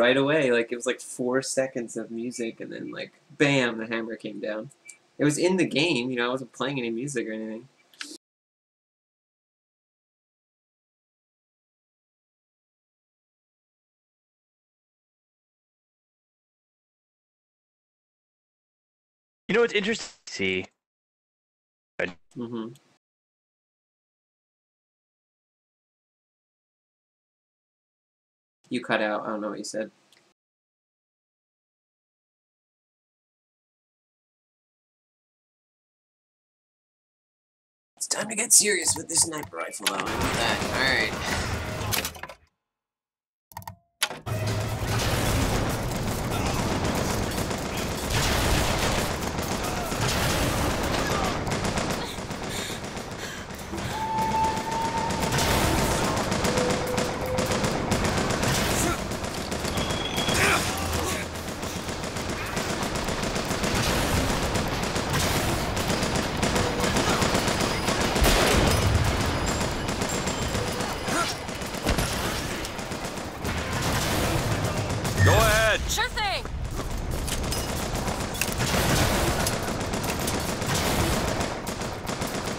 right away. Like, it was like 4 seconds of music, and then, like, bam, the hammer came down. It was in the game, you know, I wasn't playing any music or anything. You know what's interesting to see? Mm-hmm. You cut out. I don't know what you said. It's time to get serious with this sniper rifle, though. I know that. Alright. Sure thing.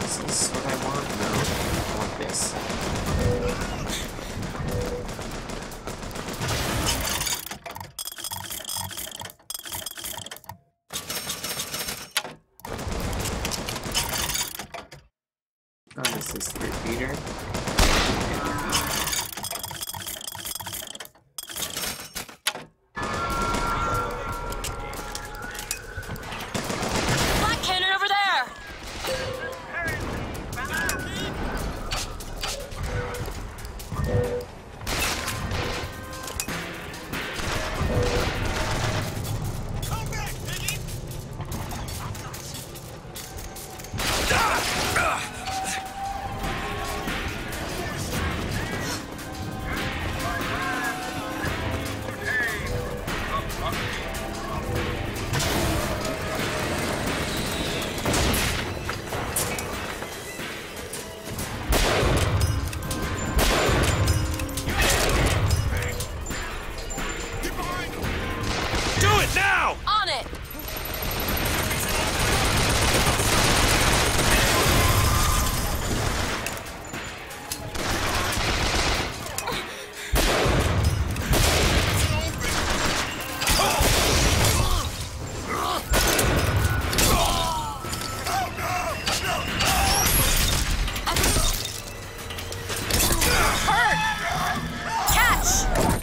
This is what I want. No, I want this. Oh, this is the repeater.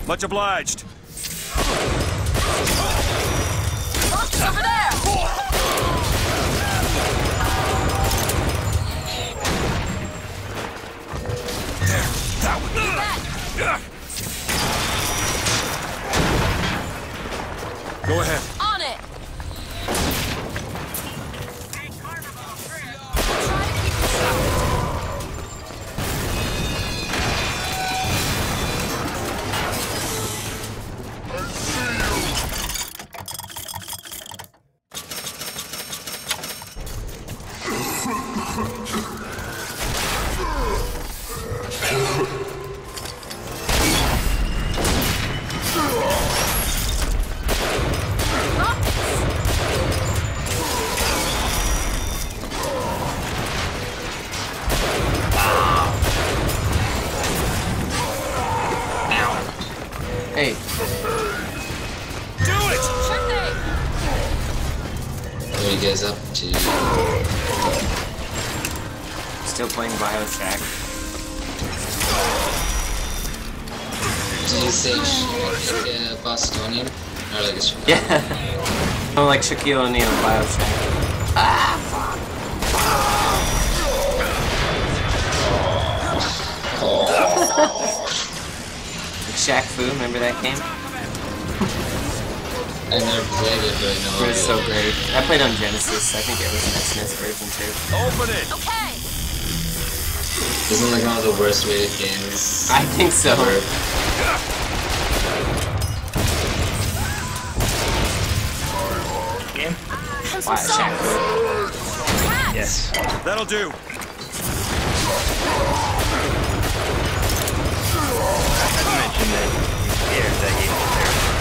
Much obliged. Box over there. There, that one. Go ahead. On it. Hey. Do it! Sure thing. What are you guys up to? Still playing Bioshock. Did you say like a Bostonian? Or like a Chicago? Yeah. I'm like Shaquille O'Neal in Bioshock. Ah, fuck. Shaq Fu, remember that game? I never played it, but no. It was so great. I played on Genesis. I think it was an SNES version too. Open it! Okay. Isn't it like one of the worst rated games? I think so. Ever? Game? Wow, Shaq Fu. Yes. That'll do. I mentioned that. Yeah, that game was there.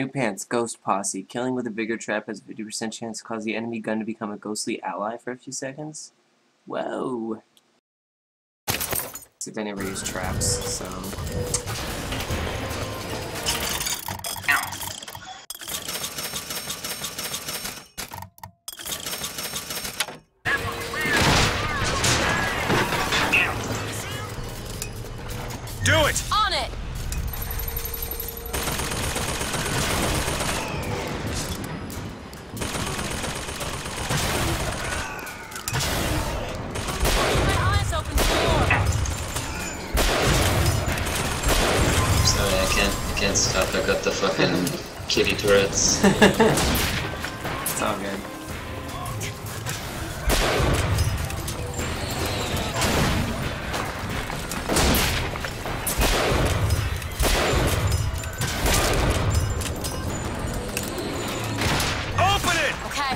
New pants, Ghost Posse. Killing with a vigor trap has a 50% chance to cause the enemy gun to become a ghostly ally for a few seconds. Whoa. Except I never use traps, so... Do it! On it! My eyes open more. Sorry, I can't stop. I got the fucking kitty turrets. It's all good. Open it! Okay.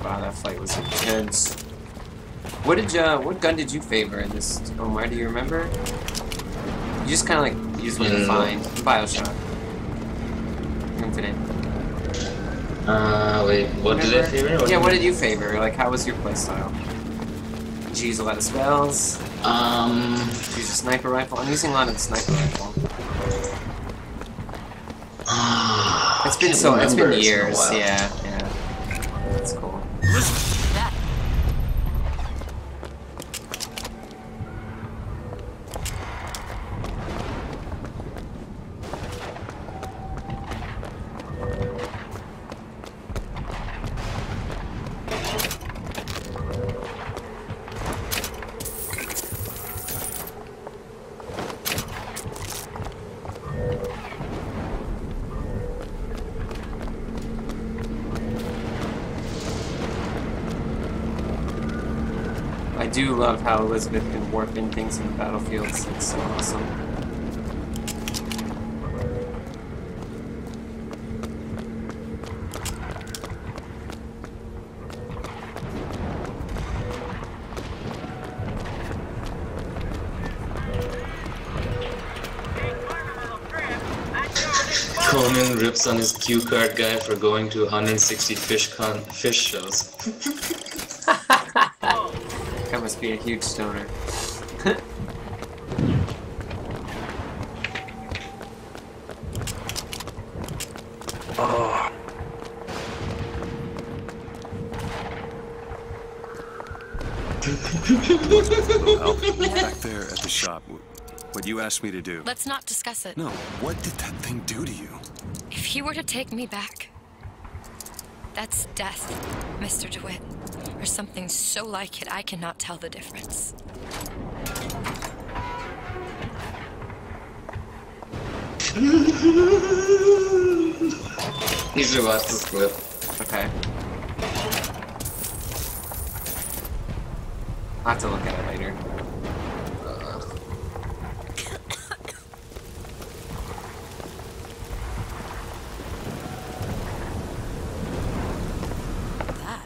Wow, that fight was intense. What gun did you favor in this, Omar? Do you remember? You just kind of like use what you find. Bioshock. Infinite. Wait, what did I favor? Yeah, what did you favor? Like, how was your playstyle? Did you use a lot of spells? Did you use a sniper rifle? I'm using a lot of the sniper rifle. It's been years. Yeah. That's cool. That. I do love how Elizabeth can warp in things in the battlefields. It's so awesome. Conan rips on his cue card guy for going to 160 fish shows. That must be a huge stoner. Oh. Back there at the shop, what you asked me to do. Let's not discuss it. No, what did that thing do to you? If he were to take me back, that's death, Mr. DeWitt. Or something so like it, I cannot tell the difference. He's about to flip. Okay. I'll have to look at it later. That.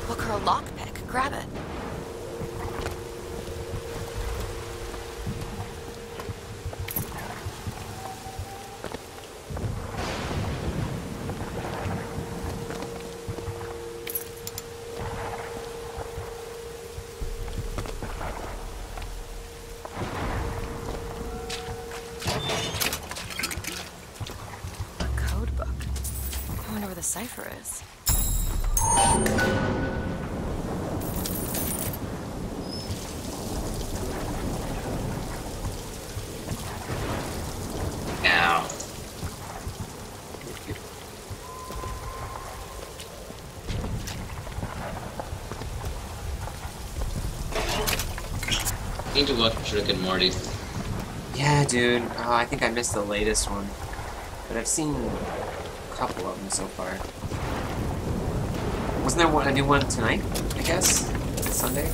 Look, her lockpick. Grab it. I wonder where the cipher is. Ow. Need to watch Rick and Morty. Yeah, dude. Oh, I think I missed the latest one. But I've seen a couple of them so far. Wasn't there a new one tonight, I guess? Sunday?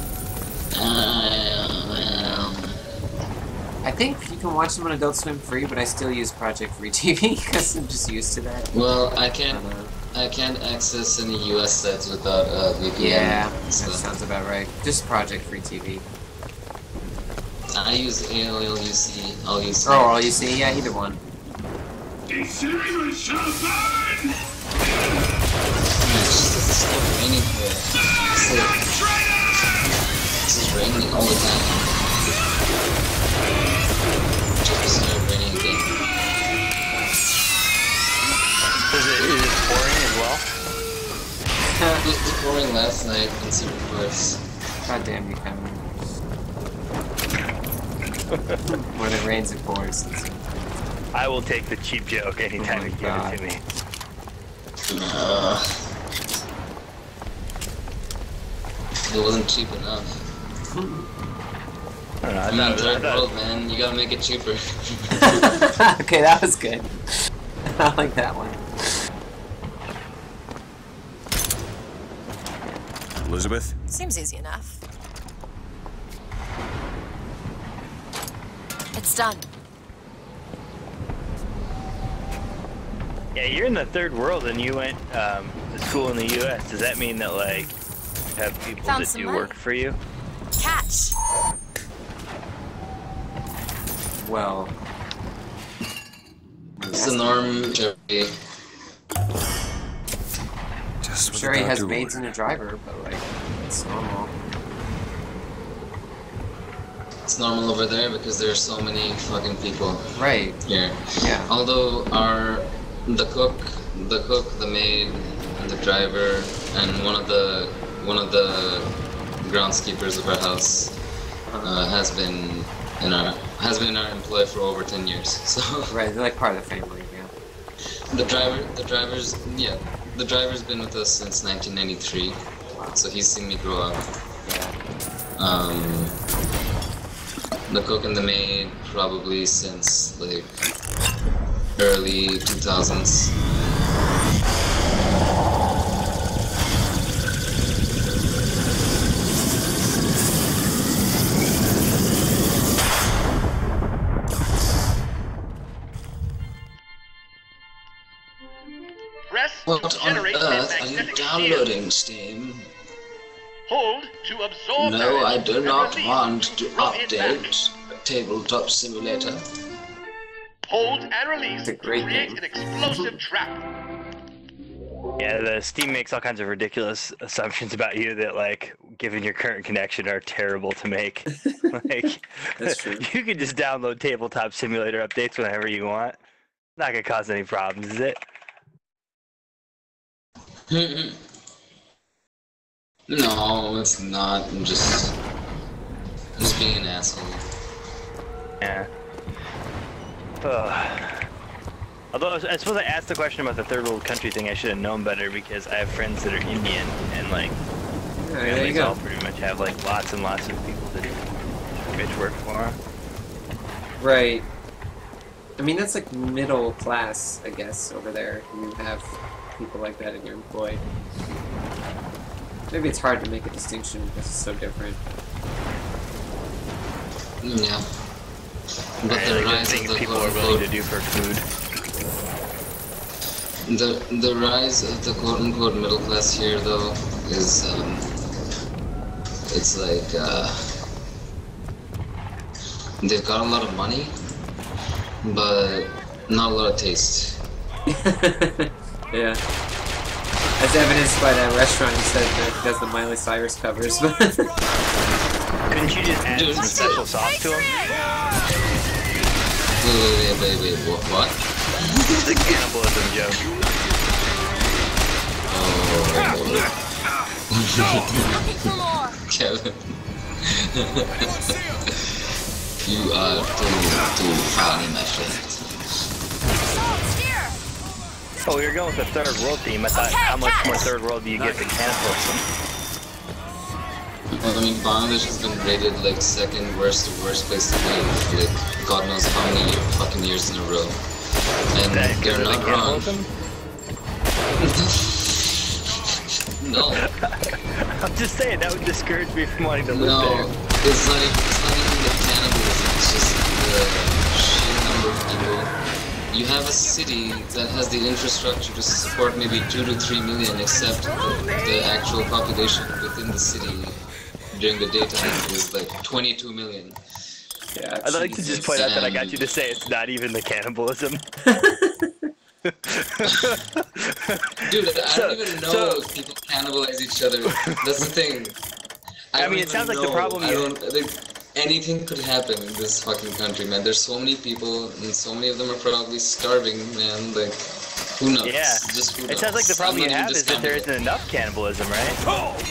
I think you can watch them on Adult Swim free, but I still use Project Free TV because I'm just used to that. Well, I can't. I can't access any US sites without VPN. Yeah, that so sounds about right. Just Project Free TV. I use AOLUC. I'll use. Oh, all you see? Yeah, either one. It's just raining here. It's just raining all the time. Just started raining again. Is it pouring as well? It was pouring last night in certain parts. God damn you, Kevin. When it rains, it pours. I will take the cheap joke anytime you give it to me. It wasn't cheap enough. I don't know. I'm in third world, man. You gotta make it cheaper. Okay, that was good. I like that one. Elizabeth? Seems easy enough. It's done. Yeah, you're in the third world and you went to school in the US. Does that mean that, like, you have people Found that some do money. work for you? Catch! Well, It's the norm, Jerry. Just I'm what sure the he has doctor maids ordered. and a driver, but like, it's normal. It's normal over there because there's so many fucking people Right. here. Yeah. Although the cook, the maid, and the driver, and one of the groundskeepers of our house has been in our employ for over 10 years. So Right, they're like part of the family, yeah. the driver's been with us since 1993. So he's seen me grow up. Yeah. The cook and the maid probably since like early 2000s. Press What to on generate a earth are you magnetic downloading, field. Steam? Hold to absorb No, damage I do and not release want to throw it back. update Tabletop Simulator. Hold and release It's a to great create game. an explosive trap. Yeah, the Steam makes all kinds of ridiculous assumptions about you that, like, given your current connection, are terrible to make. Like, That's true. you can just download Tabletop Simulator updates whenever you want. Not gonna cause any problems, is it? No, it's not. I'm just being an asshole. Yeah. Although I suppose I asked the question about the third world country thing, I should have known better because I have friends that are Indian and like Yeah, there you families go. all pretty much have like lots and lots of people that do bitch work for them. Right. I mean, that's like middle class, I guess, over there. You have people like that in your employ. Maybe it's hard to make a distinction because it's so different. Yeah. But Right, the like, rise things of the people are willing to do for food. The rise of the quote unquote middle class here though is it's like they've got a lot of money but not a lot of taste. Yeah. As evidenced by that restaurant you said that does the Miley Cyrus covers. Couldn't you just add Dude, some special sauce to them? Wait, what? It's a cannibalism joke. Looking for more. Kevin. You are too funny, my friend. Salt, steer. Oh, you're going with the third world theme. I thought, Okay, how much catch. more third world do you get than cannibalism? Well, I mean, Bangladesh has been rated like second worst place to live for like God knows how many fucking years in a row. And That they're because of the not wrong. cannibalism? No, I'm just saying, that would discourage me from wanting to live no, there. it's not even the cannibalism, it's just the sheer number of people you have a city that has the infrastructure to support maybe 2 to 3 million, except the actual population within the city during the daytime is like 22 million. Yeah, I'd like to just point out that I got you to say it's not even the cannibalism. Dude, I don't even know if people cannibalize each other. That's the thing. I mean, don't it sounds even like the know. problem I you- don't, like, anything could happen in this fucking country, man. There's so many people, and so many of them are probably starving, man. Like, who knows? Yeah. Just who It sounds like the knows? problem I'm you not even have is that there discounting isn't enough cannibalism, right?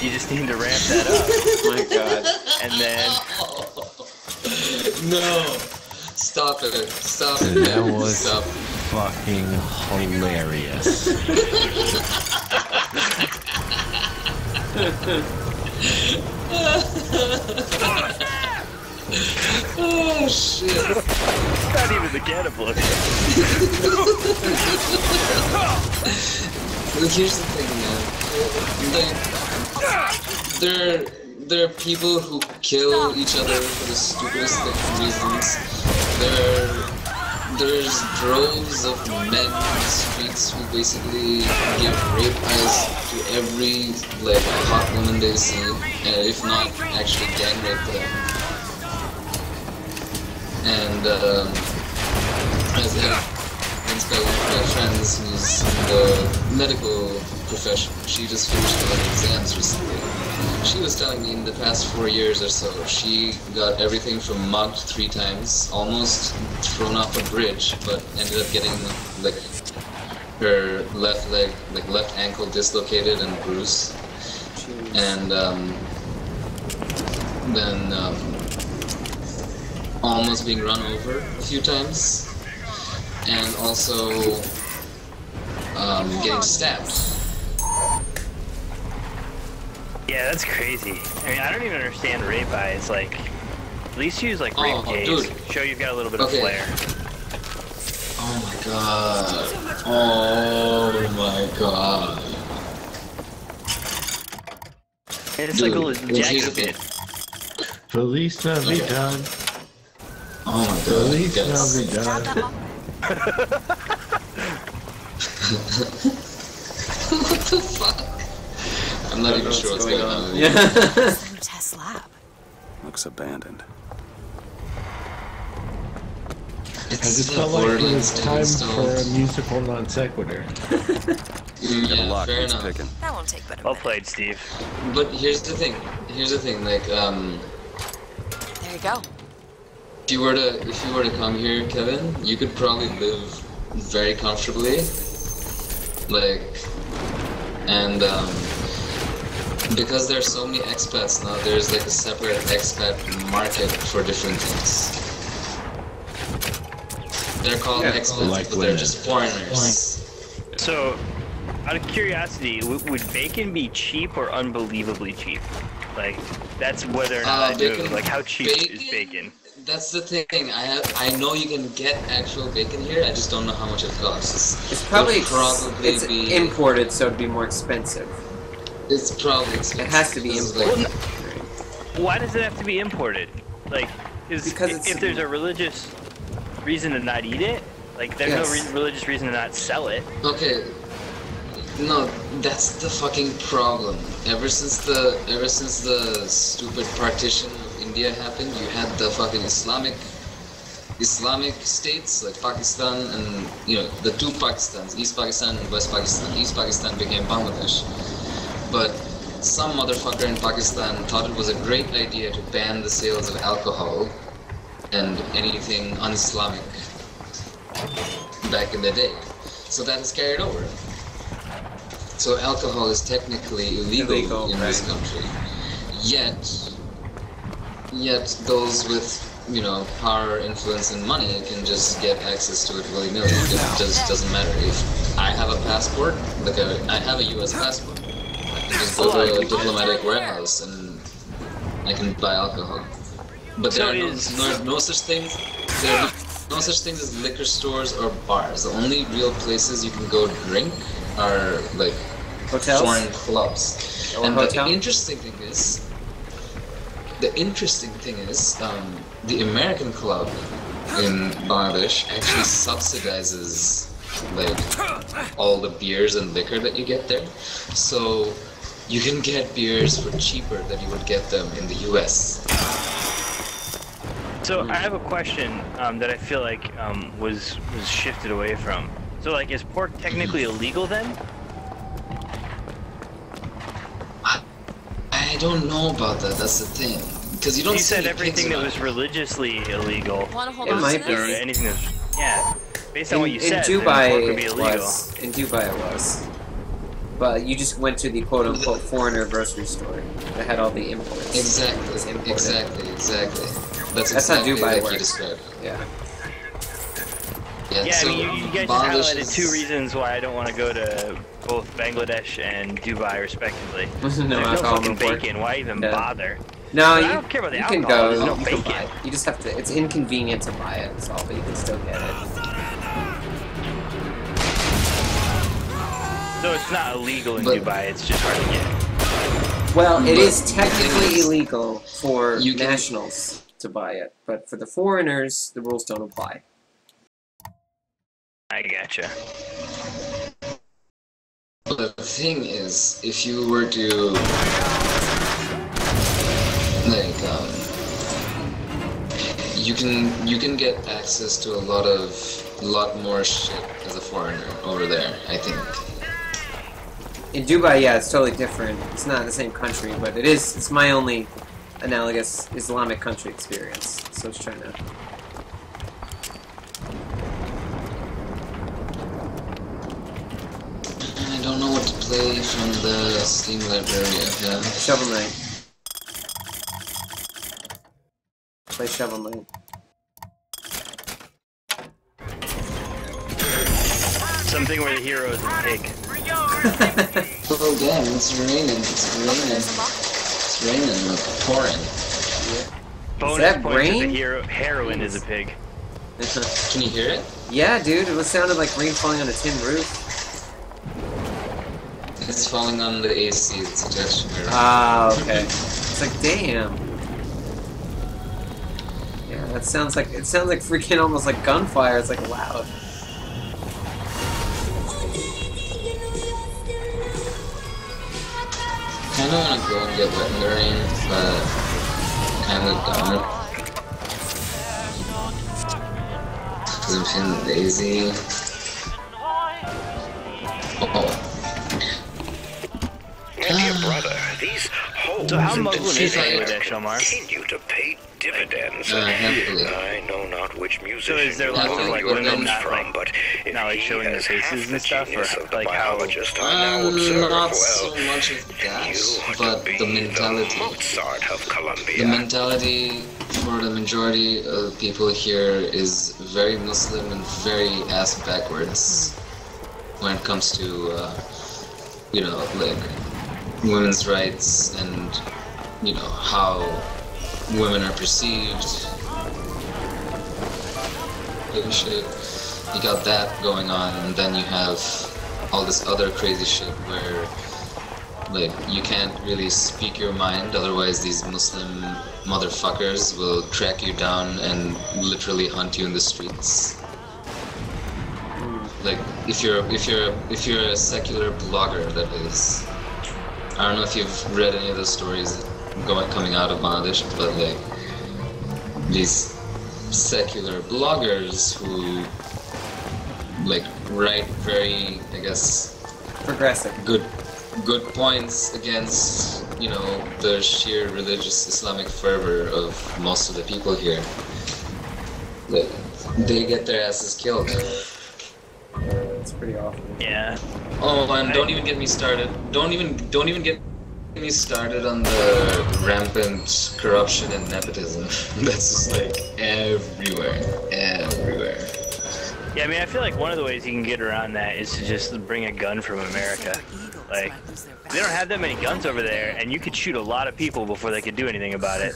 You just need to ramp that up. My God. And then... it. No! Stop it. Stop it. That man. was Stop. fucking hilarious. Oh, shit. It's not even the cannibalism. Here's the thing, man. There are people who kill each other for the stupidest reasons. There's droves of men in the streets who basically give rape eyes to every like hot woman they see, and if not, actually gang rape them. And as I once by one of my friends who's in the medical profession, she just finished her exams recently. She was telling me in the past 4 years or so, she got everything from mugged 3 times, almost thrown off a bridge, but ended up getting like her left leg, like left ankle dislocated and bruised, and then almost being run over a few times, and also getting stabbed. Yeah, that's crazy. I mean, I don't even understand rape eyes. Like, at least use like rape gaze. dude. Show you've got a little bit of Okay. flair. Oh my god. Oh my god. And it's Dude, like a here's the ejaculate. thing. Feliz Navidad. Oh my god. Feliz Guys. Navidad. What the fuck? I'm not even sure what's going on. Yeah. New test lab. Looks abandoned. I It's just a felt like it Borderlands was time Stone. for a musical non sequitur. Got a Yeah, lock fair needs enough. picking. That won't take but a Well minute. played, Steve. But here's the thing. Like, There you go. if you were to come here, Kevin, you could probably live very comfortably. Like, and because there's so many expats now, there's like a separate expat market for different things. They're called expats, like but they're women. just foreigners. So, out of curiosity, would bacon be cheap or unbelievably cheap? Like, that's whether or not I do. Like, how cheap is bacon? That's the thing. I know you can get actual bacon here. I just don't know how much it costs. It's probably It'll it's imported, so it'd be more expensive. It's probably expensive. It has to be This is imported. Why does it have to be imported? Like, Because it's- if there's a religious reason to not eat it, like, there's Yes. no religious reason to not sell it. Okay. No, that's the fucking problem. Ever since the stupid partition of India happened, you had the fucking Islamic states like Pakistan and the two Pakistans, East Pakistan and West Pakistan. East Pakistan became Bangladesh. But some motherfucker in Pakistan thought it was a great idea to ban the sales of alcohol and anything un-Islamic back in the day. So that is carried over. So alcohol is technically illegal in this country. Yet those with, power, influence, and money can just get access to it willy-nilly. It just doesn't matter. If I have a passport, I have a U.S. passport, I can just go to a diplomatic warehouse and I can buy alcohol. But there are no such things. There are no such things as liquor stores or bars. The only real places you can go drink are like Hotels? foreign clubs. Or And hotel? the interesting thing is, the American club in Bangladesh actually subsidizes like all the beers and liquor that you get there, so you can get beers for cheaper than you would get them in the US. So I have a question that I feel like was shifted away from. So like, is pork technically illegal then? I don't know about that. That's the thing, because you don't. You see said any everything pigs that around. was religiously illegal. Wanna hold It on might to be. Or this? anything that's, yeah. Based on what you said, in then pork would be Dubai it illegal. was. In Dubai it was. But you just went to the quote-unquote foreigner grocery store that had all the imports. Exactly. That's That's how exactly Dubai like you works. described. Yeah. Yeah, Yeah, so I mean, you guys just Bangladesh highlighted is- 2 reasons why I don't want to go to both Bangladesh and Dubai, respectively. No There's no alcohol, fucking no pork. bacon. Why even Yeah. bother? No, But you, I don't care about the you can alcohol, go. there's no You can bacon. buy it. You just have to. It's inconvenient to buy it. That's all, but you can still get it. So it's not illegal in But- Dubai, it's just hard to get. Well, it But is the thing technically is, illegal for you can- nationals to buy it, but for the foreigners, the rules don't apply. I gotcha. But the thing is, if you were to like you can get access to a lot more shit as a foreigner over there, I think. In Dubai, yeah, it's totally different. It's not the same country, but it is. It's my only analogous Islamic country experience. So it's trying to. I don't know what to play from the Steam library I have. Shovel Knight. Play Shovel Knight. Something where the hero is a pig. Oh damn, it's raining, it's raining, like pouring. Bonus that points if rain? the heroine is a pig. Can you hear it? Yeah, dude, it was sounded like rain falling on a tin roof. It's falling on the AC, it's suggestion. Ah, okay. It's like, damn. Yeah, that sounds like freaking almost like gunfire. It's like loud. I kinda wanna go and get wet in the rain, but kinda don't. Cause I'm feeling lazy. Oh. My dear brother, these holes So how in Muslim is FIFA Bangladesh, Omar? continue to pay dividends. Happily. I know not which So musician is there lots of like your women comes not from, like, but if not like he showing their has half faces the and stuff, or genius of the like how? biologist I now observe, Not well, so much of that, you ought but to be the mentality. Mozart of Colombia. The mentality for the majority of people here is very Muslim and very ass backwards when it comes to, you know, like women's rights and, you know, how women are perceived. Like shit. You got that going on, and then you have all this other crazy shit where like you can't really speak your mind, otherwise these Muslim motherfuckers will track you down and literally hunt you in the streets. Like if you're a secular blogger, that is. I don't know if you've read any of those stories coming out of Bangladesh, but like these secular bloggers who like write very, I guess, Progressive. good points against, you know, the sheer religious Islamic fervor of most of the people here. Like, they get their asses killed. It's pretty awful. Yeah. Oh, and don't even get me started. Don't even get me started on the rampant corruption and nepotism. That's just like everywhere. Yeah, I mean, I feel like one of the ways you can get around that is to just bring a gun from America. Like, they don't have that many guns over there, and you could shoot a lot of people before they could do anything about it.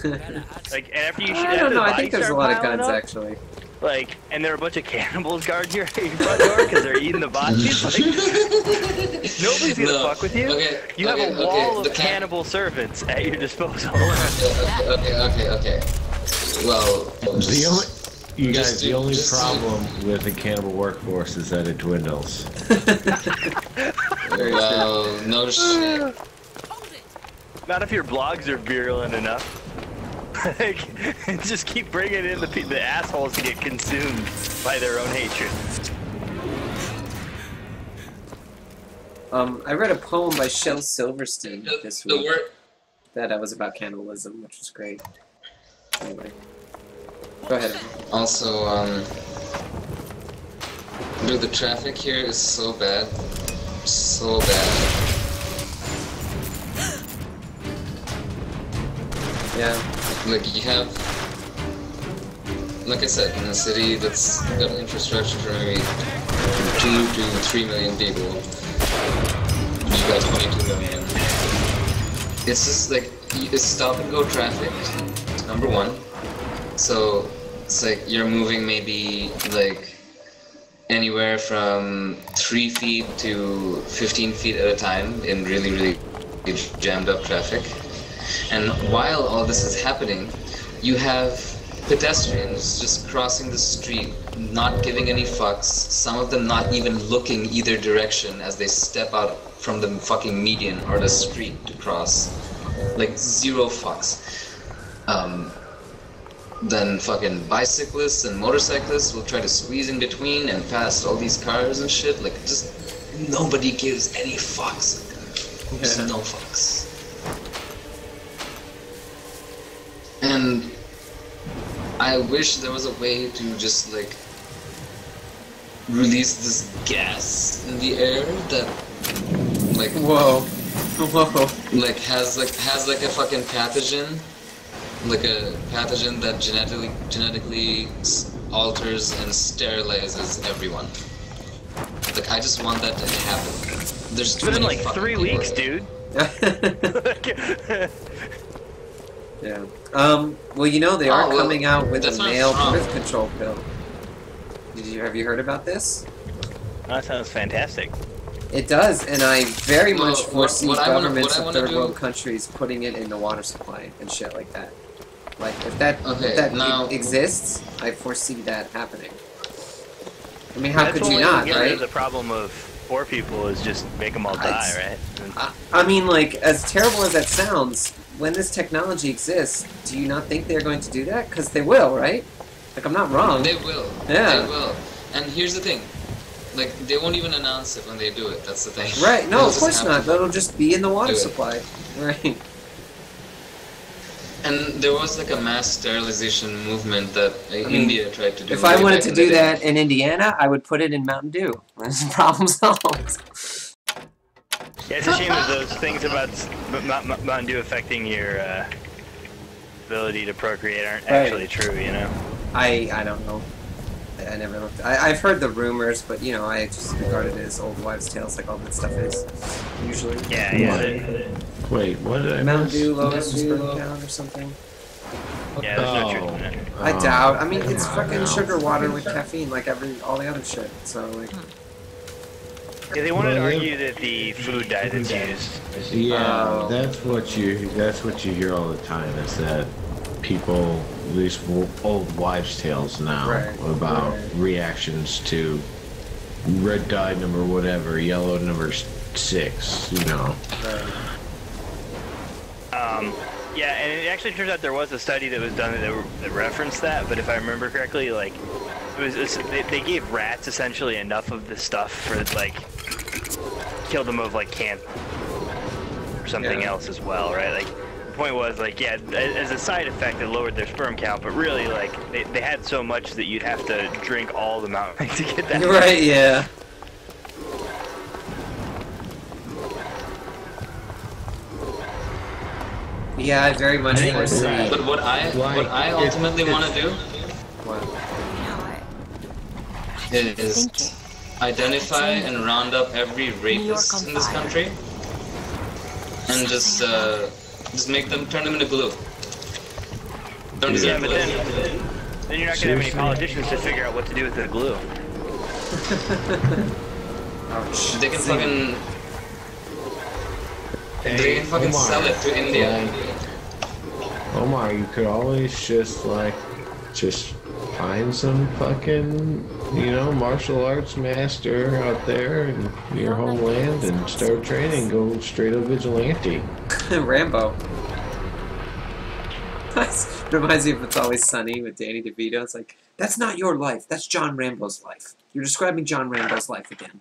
Like, and after you shoot, I after don't the know. I bodies think there's a start lot of piling guns up, actually. Like, and there are a bunch of cannibals guarding your front door because they're eating the bodies. Like, nobody's gonna fuck with you. Okay, You have a wall of cannibal servants at your disposal. Okay. Well, You guys, Just the do- only just do- problem with the cannibal workforce is that it dwindles. Well, no shit. Not if your blogs are virulent enough. Like, just keep bringing in the assholes to get consumed by their own hatred. I read a poem by Shel Silverstein this The week word. that was about cannibalism, which was great. Anyway, go ahead. Also, dude, the traffic here is so bad. So bad. Yeah. Like, you have, like I said, in a city that's got infrastructure for maybe 2 to 3 million people, you got 22 million. It's just like, it's stop and go traffic, number one. So, it's like you're moving maybe like anywhere from 3 feet to 15 feet at a time in really, really jammed up traffic. And while all this is happening, you have pedestrians just crossing the street, not giving any fucks, some of them not even looking either direction as they step out from the fucking median or the street to cross. Like, zero fucks. Then fucking bicyclists and motorcyclists will try to squeeze in between and past all these cars and shit. Like, just nobody gives any fucks. Just no fucks. And I wish there was a way to just like release this gas in the air that like Whoa. like has like a fucking pathogen, like a pathogen that genetically alters and sterilizes everyone. Like, I just want that to happen. There's too It's been many like fucking 3 people. weeks, dude. Yeah. Well, you know, they are well, coming out with that's a not male wrong. birth control pill. Have you heard about this? That sounds fantastic. It does, and I very Well, much foresee what I wanna- governments what I of wanna third do- world countries putting it in the water supply and shit like that. Like, if that now- exists, I foresee that happening. I mean, how That's could one you way not, to get rid right? of the problem of poor people is just make them all die, right? I mean, like, as terrible as that sounds, when this technology exists, do you not think they're going to do that? Because they will, right? Like, I'm not wrong. They will. Yeah. They will. And here's the thing. Like, they won't even announce it when they do it. That's the thing. Right, no, They'll of just course have not. to That'll just be in the water do it. supply. Right. And there was like a mass sterilization movement that mean, India tried to do. If I way wanted back to in the do day. that in Indiana, I would put it in Mountain Dew. Problem solved. Yeah, it's a shame that those things about Mountain Dew affecting your ability to procreate aren't actually true, you know? I don't know. I never looked. I've heard the rumors, but you know, I just regard it as old wives' tales, like all that stuff is. Usually. Yeah. Wait, what did I Mountain miss? Dew lowers the sperm count or something. Yeah, there's no truth in it. I doubt. I mean, it's fucking sugar water with caffeine, like all the other shit. So like. Yeah, they wanted to argue that the food dye that's used. Yeah, that's what you hear all the time. Is that people, at least old wives' tales now, about reactions to red dye number whatever, yellow number 6. You know. Yeah, and it actually turns out there was a study that was done that referenced that, but if I remember correctly, like, they gave rats essentially enough of the stuff for, like, kill them of, like, cancer or something else as well, right? Like, the point was, like, yeah, as a side effect, it lowered their sperm count, but really, like, they had so much that you'd have to drink all the mountain to get that. Right, yeah. Yeah, I very much foresee. But what I ultimately want to do is identify and round up every rapist in this country and just make them, turn them into glue. Don't deserve but glue. then you're not gonna have any politicians to figure out what to do with the glue. They can fucking. They can fucking sell it to India. Omar, you could always just find some fucking, you know, martial arts master out there in your homeland and start training. Go straight up vigilante. Rambo. Reminds me of It's Always Sunny with Danny DeVito. It's like, that's not your life. That's John Rambo's life. You're describing John Rambo's life again.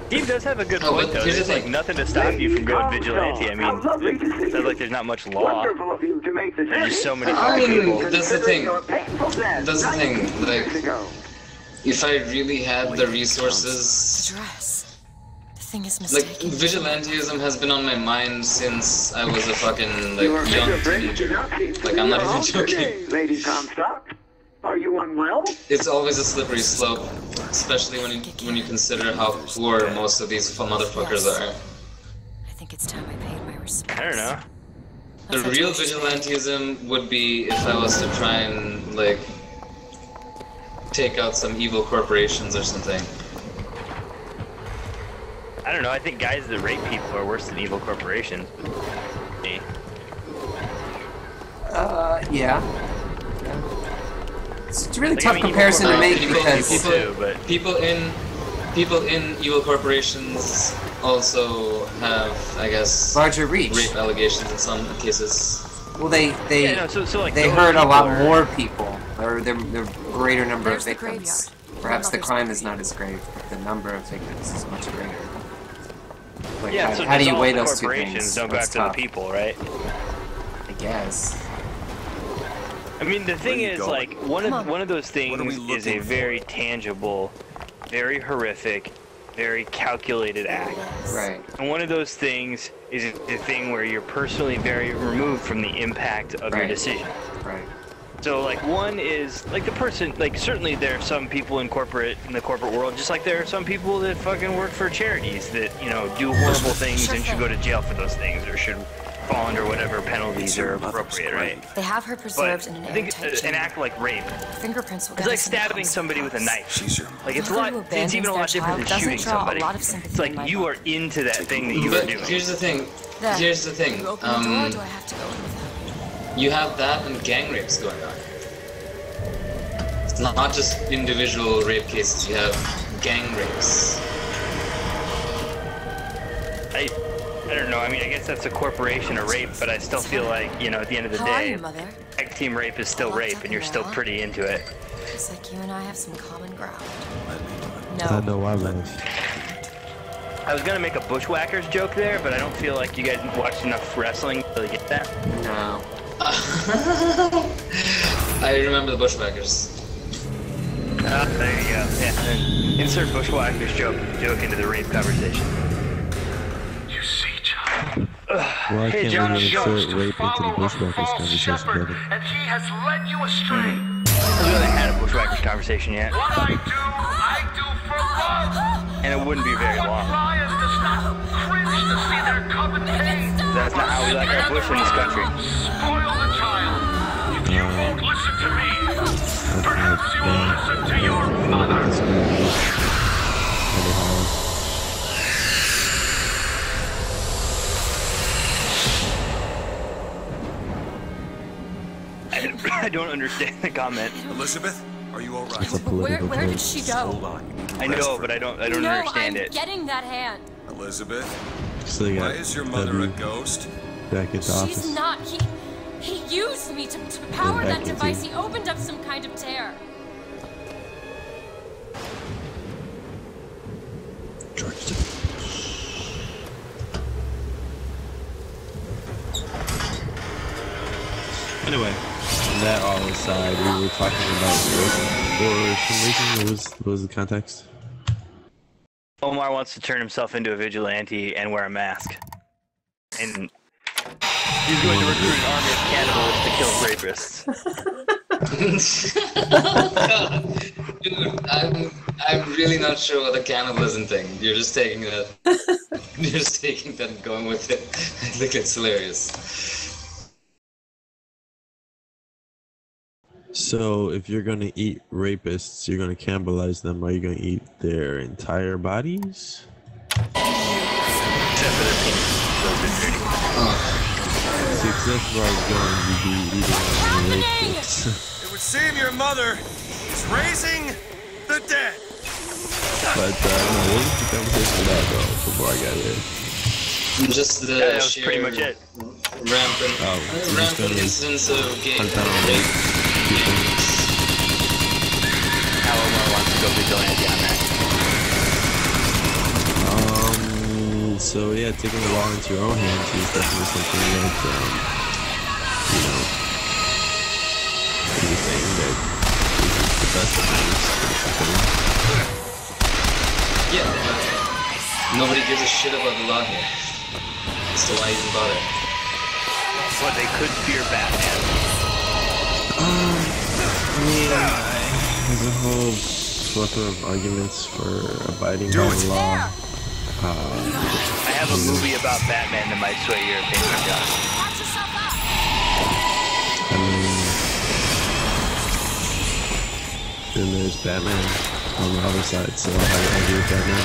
Steve does have a good point, though. There's like nothing to stop you from going vigilante. I mean, it sounds like there's not much law. There's just so many fucking people. That's the thing. That's the thing. Like, if I really had the resources, The thing is like, mistaken. vigilantism has been on my mind since I was a fucking, like, young teenager. Like, I'm not even joking. Lady Comstock, are you unwell? It's always a slippery slope, especially when you consider how poor most of these motherfuckers are. I think it's time I paid my respects. I don't know. The real vigilantism would be if I was to try and, like, take out some evil corporations or something. I don't know. I think guys that rape people are worse than evil corporations. Me. Yeah. It's a really tough comparison to make because people in evil corporations also have, I guess, larger reach. Rape allegations in some cases. Well, they like they hurt a lot more people, or they're greater number of victims. Perhaps the crime is not as great, but the number of victims is much greater. Like, yeah, so how do you weigh the those two corporations things? don't go That's after tough. the people, right? I guess. I mean, the thing is, like, one of those things is a very tangible, very horrific, very calculated act. Right. And one of those things is a thing where you're personally very removed from the impact of your decision. Right. So, like, one is, like, the person, like, certainly there are some people in the corporate world, just like there are some people that fucking work for charities that, you know, do horrible things and should go to jail for those things, or should fall under whatever penalties are appropriate, right? They have her preserved in an I think airtight an chamber. act like rape, Fingerprints will it's get like us in the stabbing house. somebody with a knife. Like, it's a Mother lot, who it's even a lot abandons their different than child shooting doesn't draw a somebody. lot of sympathy It's like in my you are into that thing that you But are doing. here's the thing. There. Here's the thing. You open the door, do I have to go in with them? You have that and gang rapes going on. It's not just individual rape cases. You have gang rapes. I don't know, I mean, I guess that's a corporation or rape, but I still feel like, you know, at the end of the How are day, you, Mother? tag team rape is still rape, and you're still pretty into it. Looks like you and I have some common ground. I know I love. I was gonna make a bushwhackers joke there, but I don't feel like you guys watched enough wrestling to really get that. No. I remember the Bushwhackers. There you go. Yeah. Insert bushwhackers joke into the rape conversation. Why Hey, can't John, we Jones insert rape into the Bushwhackers conversation, brother? And he has led you astray. We haven't had a bushwhackers conversation yet, What I do for love. and it wouldn't be very long. Lions does not cringe to see their cub in pain. That's not how we like our bush in this country. Spoil the child. If you won't listen to me, perhaps you will listen to your mother. I don't understand the comment. Elizabeth, are you all right? Where did she go? Hold on. You need I rest know, for but a I don't No, understand I'm it. getting that hand. Elizabeth, So they why got is your mother a Debbie ghost? back at the She's office. not. He used me to power back that into- device. He opened up some kind of tear. Anyway, that all aside, we were talking about rape for some reason. What was the context? Omar wants to turn himself into a vigilante and wear a mask. And he's going to recruit an army of cannibals to kill rapists. Dude, I'm really not sure what the cannibalism thing. You're just taking that. You're just taking that and going with it. I think it's hilarious. So, if you're gonna eat rapists, you're gonna cannibalize them. Are you gonna eat their entire bodies? Except for their penises. Those are dirty. that's where I was going. You'd be eating all the rape kits. It would seem your mother is raising the dead. But, no, what was the conversation about, though, before I got here? Just the that was sheer pretty much it. rampant incidents of gay rape. How Omar wants to go vigilante on that. So yeah, taking the law into your own hands is definitely something that, you know, you're saying that is the best of things for the company. Yeah, but nobody gives a shit about the law here. So why even bother? But they could fear Batman. Yeah, there's a whole plethora of arguments for abiding by the law. I have a movie about Batman that might sway your opinion, John. I mean, then there's Batman on the other side, so I agree with Batman.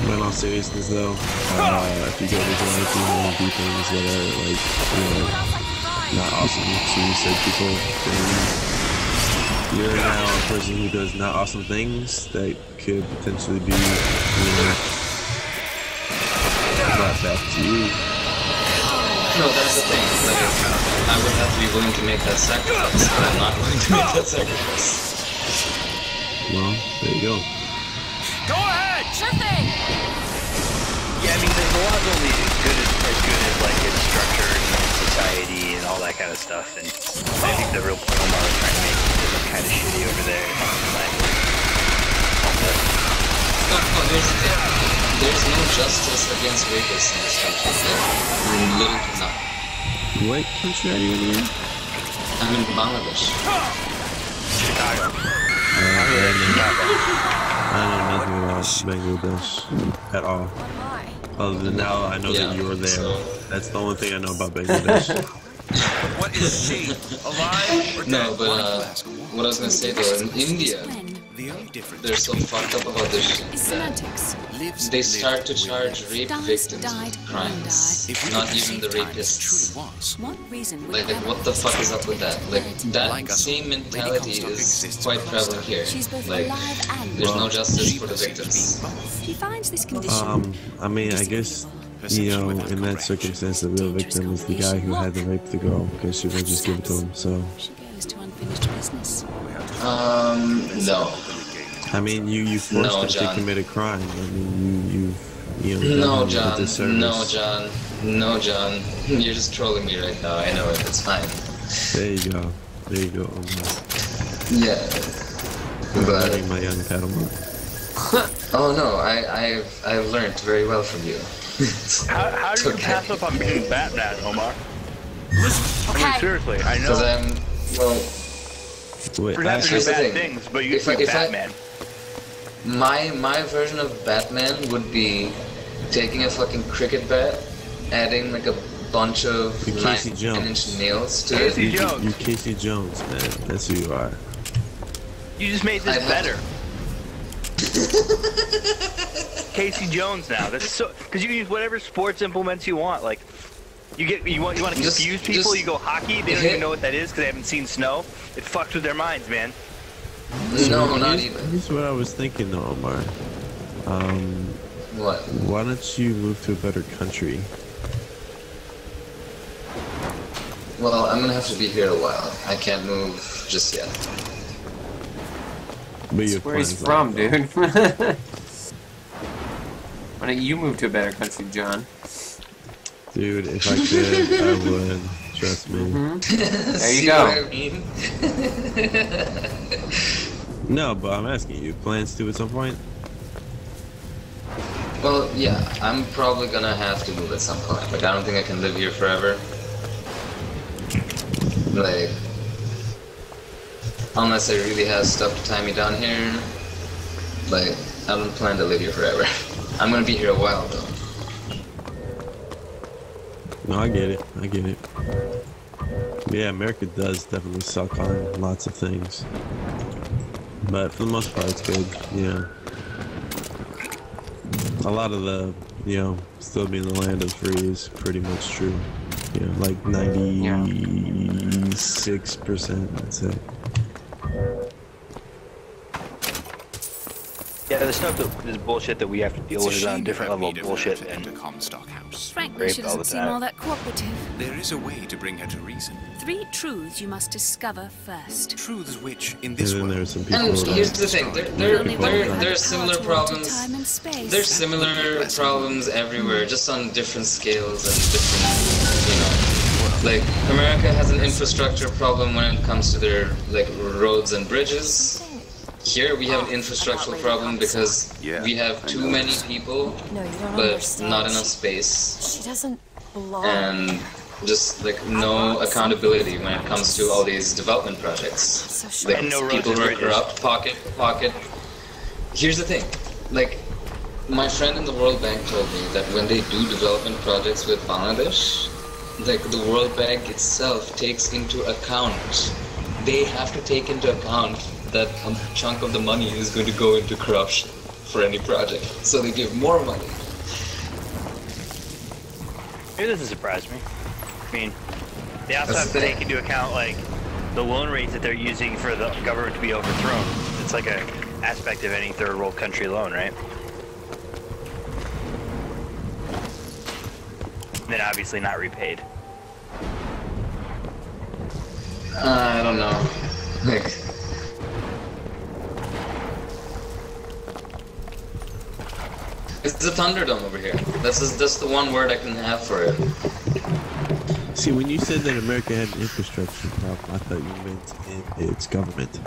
But in all seriousness though, if you go to vigilante and do things that are like, you know, not awesome to said people, then you're now a person who does not awesome things that could potentially be, you know, brought back to you. No, that's the thing. Like, I would have to be willing to make that sacrifice, but I'm not willing to make that sacrifice. Well, there you go. Go ahead! Sure thing! Yeah, I mean, the law's only as good as like its structure and society and all that kind of stuff. And I think the real point Omar was trying to make is look kind of shitty over there. Like, no, there's no justice against rapists in this country. Like, literally not. What country are you in again? I'm in Bangladesh. Chicago. I know nothing about Bangladesh at all. Other than now, I know that you're there. So. That's the only thing I know about Bangladesh. What is she? Alive or dead? No, but what I was gonna say though, in India, they're so fucked up about this shit that they start to charge rape victims with crimes, not even the rapists. Like, what the fuck is up with that? Like, that same mentality is quite prevalent here. Like, there's no justice for the victims. I mean, I guess, you know, in that circumstance, the real victim is the guy who had to rape the girl, because she won't just give it to him, so... No. I mean, you forced them to commit a crime. I mean, you know, no, John. No, John. You're just trolling me right now. I know it. It's fine. There you go. There you go. Yeah. But my young Padawan. Oh no, I've learned very well from you. How do you pass up on being Batman, Omar? I mean, seriously, I know. Because I'm, well... Wait, perhaps you do bad things, but you do Batman. My version of Batman would be taking a fucking cricket bat, adding like a bunch of 9-inch nails to it. You Casey Jones, man. That's who you are. You just made this better. Casey Jones now. That's so because you can use whatever sports implements you want. Like you want to confuse people. You go hockey. They don't even know what that is because they haven't seen snow. It fucks with their minds, man. No, not even. Here's what I was thinking, though, Omar. What? Why don't you move to a better country? Well, I'm gonna have to be here a while. I can't move just yet. But that's where he's from, dude. Why don't you move to a better country, John? Dude, if I could, I would. Trust me. There you go. What I mean? No, but I'm asking you. Plans to at some point? Well, yeah. I'm probably gonna have to move at some point. Like, I don't think I can live here forever. Like, unless I really have stuff to tie me down here. Like, I don't plan to live here forever. I'm gonna be here a while, though. No, I get it. I get it. Yeah, America does definitely suck on lots of things. But for the most part, it's good, yeah. a lot of the, still being the land of free is pretty much true. Like 96%, I'd say. Yeah, the stuff this bullshit that we have to deal with is on a different level of bullshit than Frankly, she doesn't seem all that cooperative. There is a way to bring her to reason. 3 truths you must discover first. Truths which, in this And then world... there's some people And that here's the thing, there are similar problems. Time and space. There's similar problems everywhere, just on different scales and different, like, America has an infrastructure problem when it comes to their, like, roads and bridges. Here we have an infrastructural problem because we have too many people, but not enough space. She doesn't belong. And just, like, no accountability when it comes to all these development projects. Like, people who are corrupt, pocket. Here's the thing, like, my friend in the World Bank told me that when they do development projects with Bangladesh, like, the World Bank itself takes into account, they have to take into account that a chunk of the money is going to go into corruption for any project. So they give more money. Maybe this doesn't surprise me. I mean, they also have to take into account, like, the loan rates that they're using for the government to be overthrown. It's like an aspect of any third world country loan, right? And then obviously not repaid. I don't know. Like, it's a Thunderdome over here. That's the one word I can have for it. See, when you said that America had an infrastructure problem, I thought you meant in its government.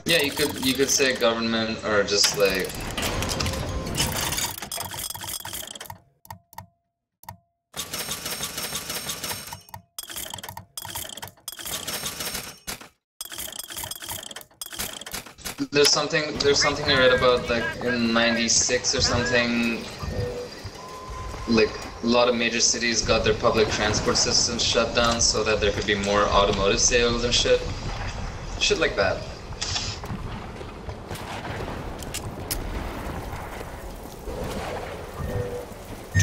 Yeah, you could say government or just like. There's something I read about, like, in '96 or something, like, a lot of major cities got their public transport systems shut down so that there could be more automotive sales and shit. Shit like that. I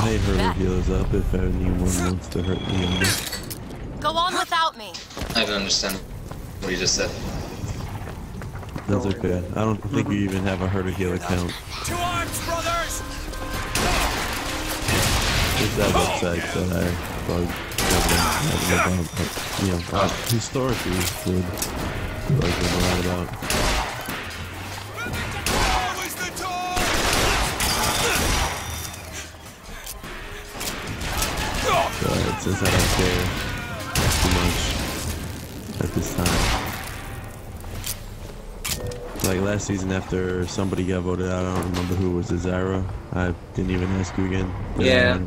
hate her reveals up if anyone wants to hurt me. Go on without me. I don't understand what you just said. That's okay. I don't think you even have a Hurt or Heal account. To arms, brothers! Just that website that I bug about, historically would bug them a lot about. But since I don't care too much at this time. Like last season, after somebody got voted out, I don't remember who was it, Zara. I didn't even ask you again. Yeah,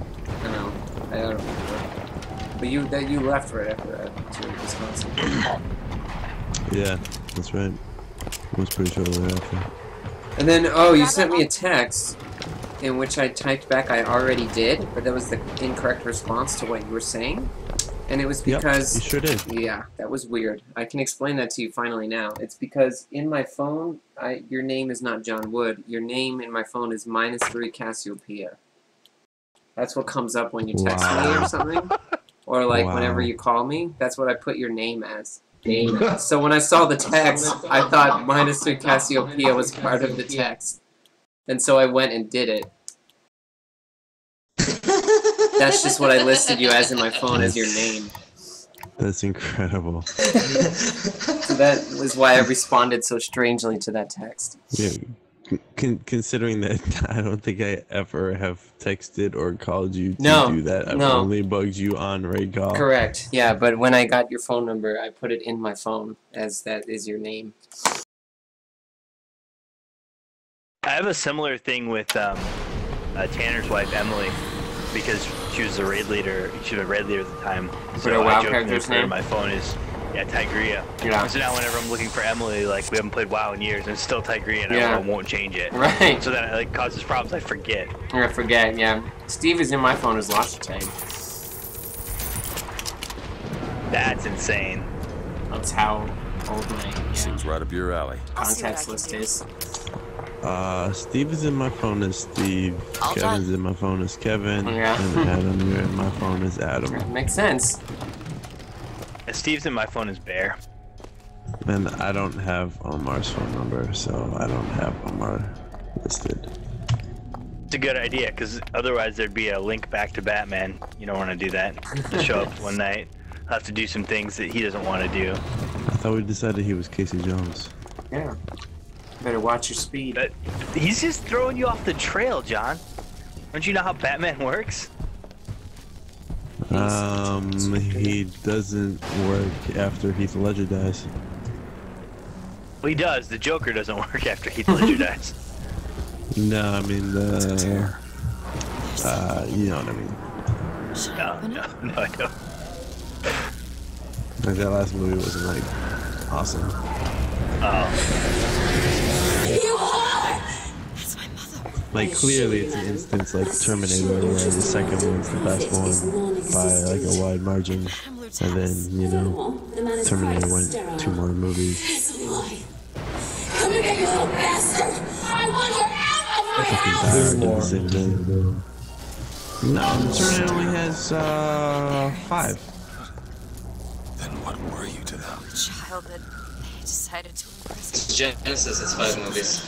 I know. I don't remember. But you left right after that to Wisconsin. Yeah, that's right. I was pretty sure after. And then, you sent me a text in which I typed back I already did, but that was the incorrect response to what you were saying. And it was because... Yep, you sure did. Yeah, that was weird. I can explain that to you finally now. It's because in my phone, your name is not John Wood. Your name in my phone is -3 Cassiopeia. That's what comes up when you text me or something. Or like whenever you call me, that's what I put your name as. So when I saw the text, I thought -3 Cassiopeia was part of the text. And so I went and did it. That's just what I listed you as in my phone as your name. That's incredible. So that was why I responded so strangely to that text. Yeah, considering that I don't think I ever have texted or called you to do that. I've only bugged you on Ray Call. Correct. Yeah, but when I got your phone number, I put it in my phone as that is your name. I have a similar thing with Tanner's wife, Emily, because she was a raid leader. She was a raid leader at the time. So her WoW character's name? My phone is Tigria. Yeah. So now whenever I'm looking for Emily, like we haven't played WoW in years, and it's still Tigria, and I won't change it. Right. So that like causes problems. I forget. I forget. Yeah. Steve is in my phone as Logitech. That's insane. That's how Old Knight. Yeah. Seems right up your alley. Contacts list is. Steve is in my phone as Steve. Kevin's in my phone as Kevin. Yeah. And Adam, you're in my phone as Adam. Makes sense. Steve's in my phone as Bear. And I don't have Omar's phone number, so I don't have Omar listed. It's a good idea, because otherwise there'd be a link back to Batman. You don't want to do that. To show up one night, have to do some things that he doesn't want to do. I thought we decided he was Casey Jones. Yeah. Better watch your speed. But he's just throwing you off the trail, John. Don't you know how Batman works? He doesn't work after Heath Ledger dies. Well, he does. The Joker doesn't work after Heath Ledger dies. No, I mean, you know what I mean. No, I don't. Like, that last movie wasn't, like, awesome. Like, clearly it's an instance like Terminator, where the second one's the best one by, like, a wide margin. And then, you know, Terminator went 2 more movies. Come here, you little bastard! I want your Same thing. No, Terminator only has 5. Then what were you to them? Child that they decided to impress. Genesis has 5 movies.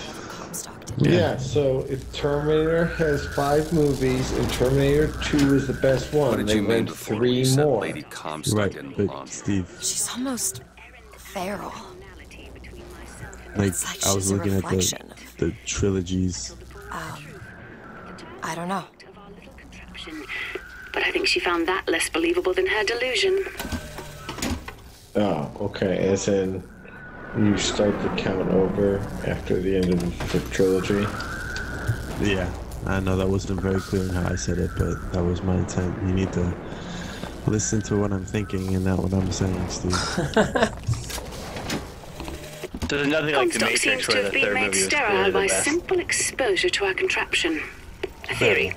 Yeah, so if Terminator has 5 movies and Terminator 2 is the best one, What did they you mean went before 3 you said more. Lady Comstock getting blonde? Steve. She's almost feral. Like, It's like I was she's a looking at reflection the trilogies. I don't know. But I think she found that less believable than her delusion. Oh, okay, as in you start to count over after the end of the trilogy? Yeah, I know that wasn't very clear in how I said it, but that was my intent. You need to listen to what I'm thinking and not what I'm saying, Steve. So there's nothing like the Comstock seems Matrix to where have the been third made movie was sterile clearly the by best. simple exposure to our contraption. A theory.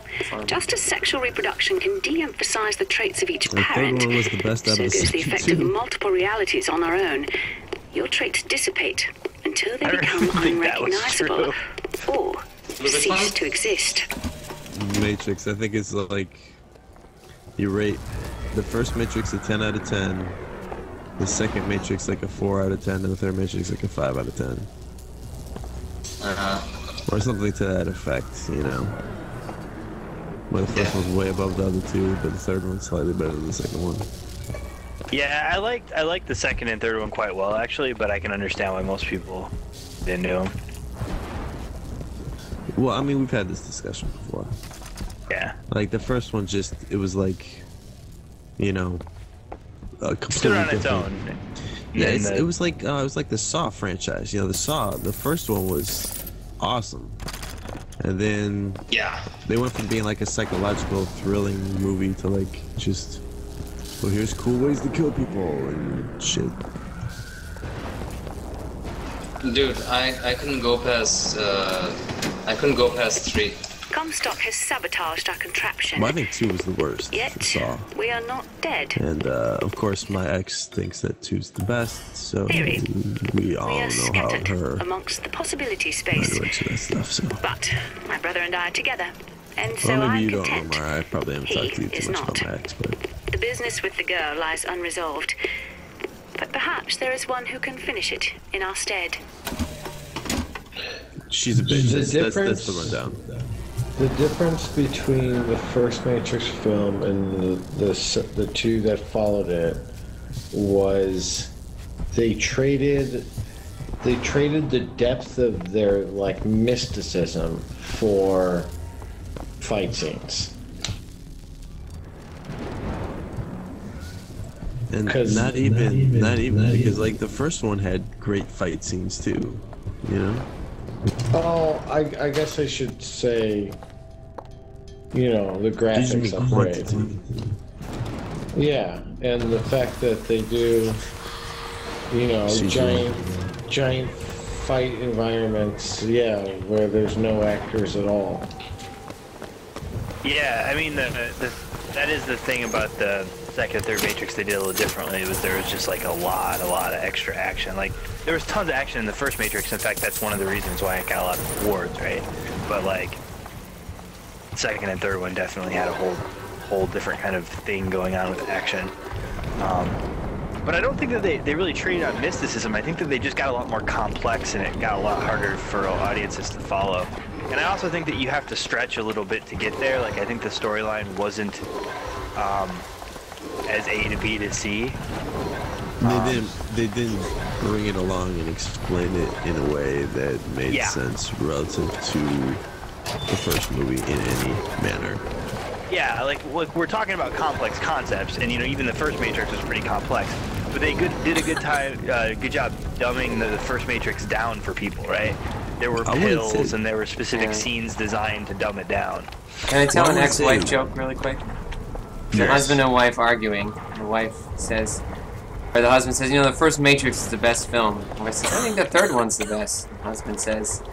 Just as sexual reproduction can de-emphasize the traits of each The third parent, one was the best out so of the goes the second effect of two. multiple realities on our own. Your traits dissipate until they I don't become think that was unrecognizable or Was it cease fun? to exist. Matrix, I think it's like, you rate the first Matrix a 10 out of 10, the second Matrix like a 4 out of 10, and the third Matrix like a 5 out of 10. Or something to that effect, you know. Where the first one's way above the other 2, but the third one's slightly better than the second one. Yeah, I liked the second and third one quite well actually, but I can understand why most people didn't do them. Well, I mean, we've had this discussion before. Yeah. Like, the first one just, it was like, you know, completely Stood on its different. own. Yeah, And it was like the Saw franchise. You know, the first one was awesome, and then they went from being like a psychological, thrilling movie to like just, well, here's cool ways to kill people and shit. Dude, I couldn't go past 3. Comstock has sabotaged our contraption. Well, I think 2 was the worst. Yet, for Saw. we are not dead. And of course, my ex thinks that 2's the best, so Theory. we all We are know how scattered her amongst the possibility space. to that stuff. So. But my brother and I are together, and so Well, maybe I'm you don't, content. Omar. I probably haven't He talked to you is too much not. about my ex, but The business with the girl lies unresolved. But perhaps there is one who can finish it in our stead. she's a bitch. The That's difference- the rundown. The difference between the first Matrix film and the 2 that followed it was they traded the depth of their like mysticism for fight scenes. And 'Cause- not even because like the first one had great fight scenes too, you know. Oh, I guess I should say, you know, the These graphics are are great. quantity. Yeah, and the fact that they do, you know, CGI. giant fight environments, yeah, where there's no actors at all. Yeah, I mean that is the thing about the second and third Matrix they did a little differently. There was just like a lot of extra action. Like there was tons of action in the first Matrix. In fact, that's one of the reasons why it got a lot of awards, right? But like second and third one definitely had a whole different kind of thing going on with action. But I don't think that they really trained on mysticism. I think that they just got a lot more complex and it got a lot harder for audiences to follow. And I also think that you have to stretch a little bit to get there. Like I think the storyline wasn't as A to B to C. They didn't bring it along and explain it in a way that made sense relative to the first movie in any manner. Yeah, like we're talking about complex concepts, and even the first Matrix was pretty complex, but they did a good job dumbing the first Matrix down for people, right? There were pills and there were specific scenes designed to dumb it down. Can I tell an ex-wife joke really quick? The husband and wife arguing. The wife says, or the husband says, the first Matrix is the best film. The wife says, I think the third one's the best. The husband says,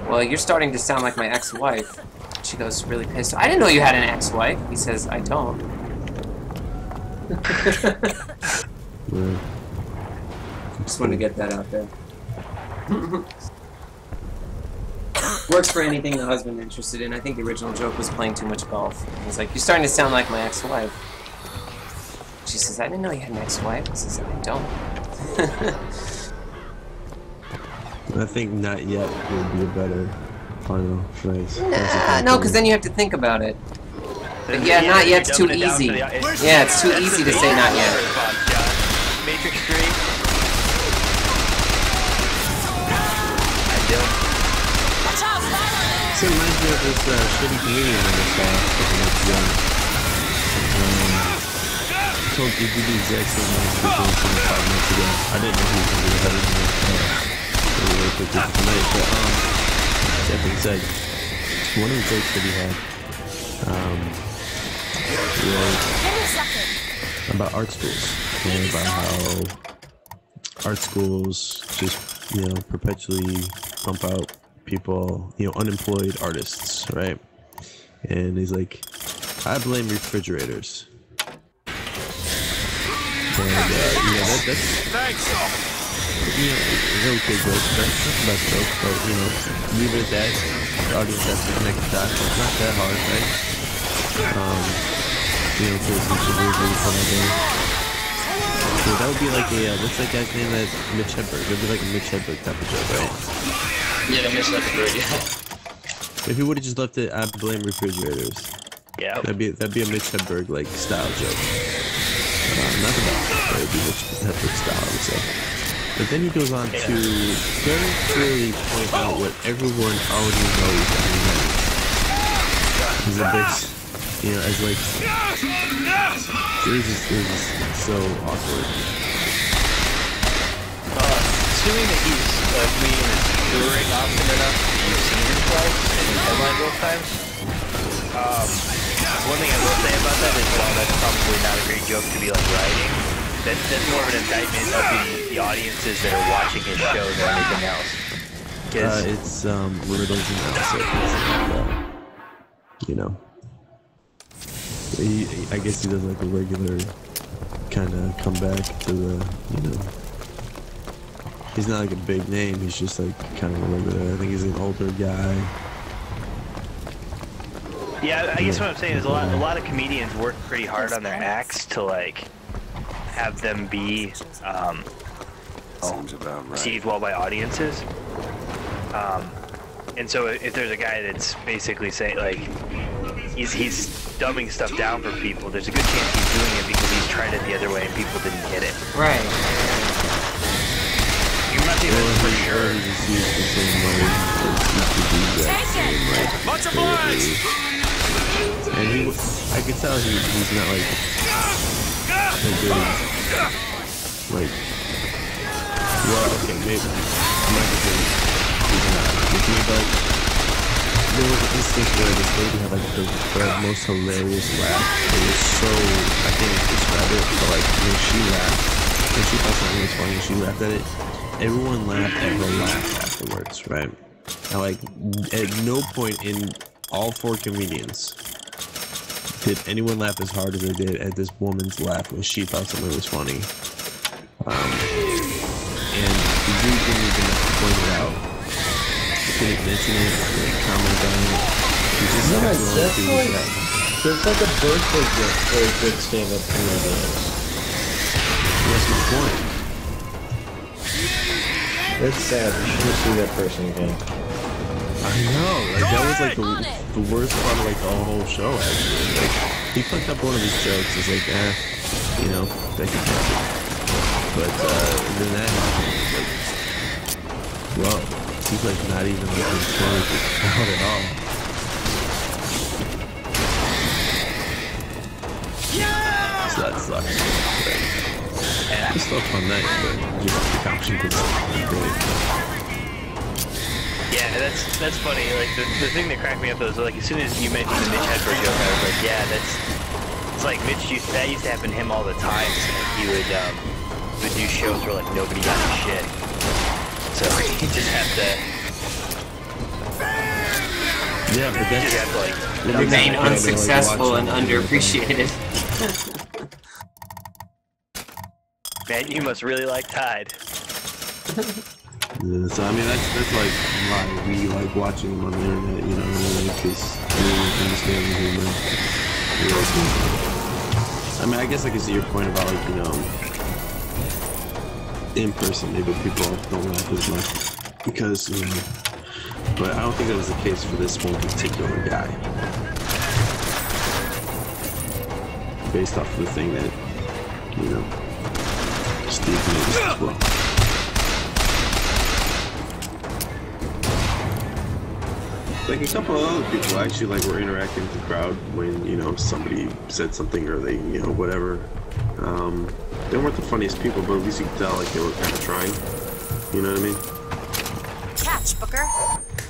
well, you're starting to sound like my ex-wife. She goes really pissed. I didn't know you had an ex-wife. He says, I don't. Just want to get that out there. Works for anything the husband's interested in. I think the original joke was playing too much golf. He's like, you're starting to sound like my ex-wife. She says, I didn't know you had an ex-wife. He says, I don't. I think not yet would be a better final phrase. No, because then you have to think about it. But yeah, not yet's too easy. Yeah, it's too easy to say not yet. Matrix 3. So it reminds me of this shitty comedian I just saw when I was young. Told you to do the exact same thing 5 minutes ago. I didn't know he was going to be ahead of me. Really quick tonight, but that being said, one of the jokes that he had was about art schools, and about how art schools just perpetually pump out people, unemployed artists, right? And he's like, I blame refrigerators. And that's thanks. Okay, joke. That's not the best joke, but leave it at that. The audience has to connect the dots. It's not that hard, right? So that would be like a what's that guy's name? That Mitch Hedberg. It would be like a Mitch Hedberg type of joke, right? Yeah, Mitch Hedberg. Yeah. If he would have just left it, I blame refrigerators. Yeah. That'd be a Mitch Hedberg like style joke. Not the best, but it'd be Mitch Hedberg style, I would say. But then he goes on to very clearly point out what everyone already knows that he meant. He's a bitch, as like, it was just so awkward. Assuming that he's touring often enough, you've seen him twice, and he's headlined both times. One thing I will say about that is, while that's probably not a great joke to be like writing, that's more of an indictment of the audiences that are watching his show than anything else. It's riddles and I guess he does like a regular kind of comeback to the, he's not like a big name, he's just like kind of a regular, I think he's an older guy. Yeah, I guess what I'm saying is a lot of comedians work pretty hard on their acts to like have them be received well by audiences. And so if there's a guy that's basically saying like he's dumbing stuff down for people, there's a good chance he's doing it because he's tried it the other way and people didn't get it. Right. You're not even for sure. Much obliged. And I could tell he's not like a good, like, well, okay, maybe, I'm not gonna say he's not with me, but there was an instance where this lady had like the most hilarious laugh. It was so, I can't even describe it, but like when she laughed, when she thought something was funny and she laughed at it, everyone laughed at her laugh afterwards, right? And like, at no point in all 4 comedians Did anyone laugh as hard as I did at this woman's laugh when she thought something was funny? And the dude didn't even point it out. He didn't mention it, didn't comment on it. He just There's like a birthday gift for a good stand-up comedian. That's my point. It's sad. We shouldn't see that person again. I know. Like that was like the worst part of like the whole show. Actually, like he fucked up one of his jokes. It's like, you know, that could happen. But then that happened. Like, whoa, he's like not even looking funny out at all. So that sucks. But it's still a fun night, but just the caption was great. Yeah, that's funny. Like the thing that cracked me up though is like as soon as you mentioned the Mitch Hedberg joke, I was like, yeah, it's like Mitch used to happen to him all the time. Like he would do shows where like nobody got his shit, so he just have to. Yeah, but that's have to, like remain unsuccessful and underappreciated. Man, you must really like Tide. Yeah, so I mean that's like why we like watching him on the internet, you know, because we understand the humor. I mean, I guess I can see your point about like, you know, in person maybe people don't laugh as much because, you know, but I don't think that was the case for this one particular guy. Based off of the thing that, you know, Steve noticed as well. Like a couple of other people actually like were interacting with the crowd when, you know, somebody said something or they, you know, whatever. They weren't the funniest people, but at least you could tell like they were kind of trying. You know what I mean? Catch, Booker.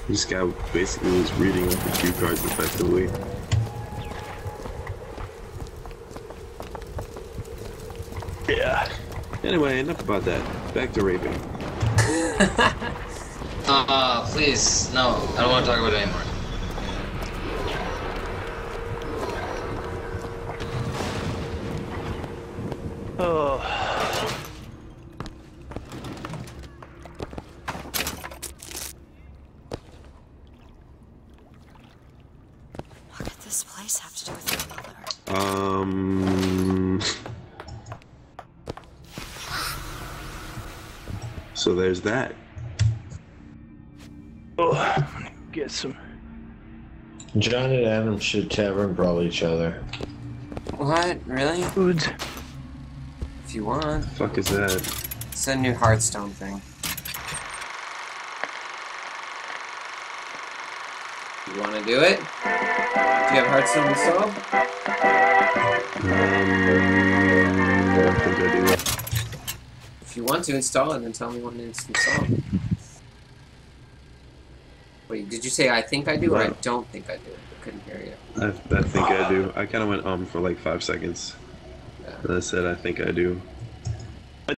This guy basically was reading off the cue cards effectively. Yeah. Anyway, enough about that. Back to raping. Please, no, I don't want to talk about it anymore. Oh. What could this place have to do with your mother? So there's that. Oh, I'm gonna get some. John and Adam should tavern brawl each other. What? Really? Foods. If you want. The fuck is that? It's a new Hearthstone thing. You want to do it? Do you have Hearthstone installed? I don't think I do. If you want to install it, then tell me when it's installed. Wait, did you say I think I do or I don't think I do? I couldn't hear you. I think I do. I kind of went for like 5 seconds. Yeah. And I said I think I do.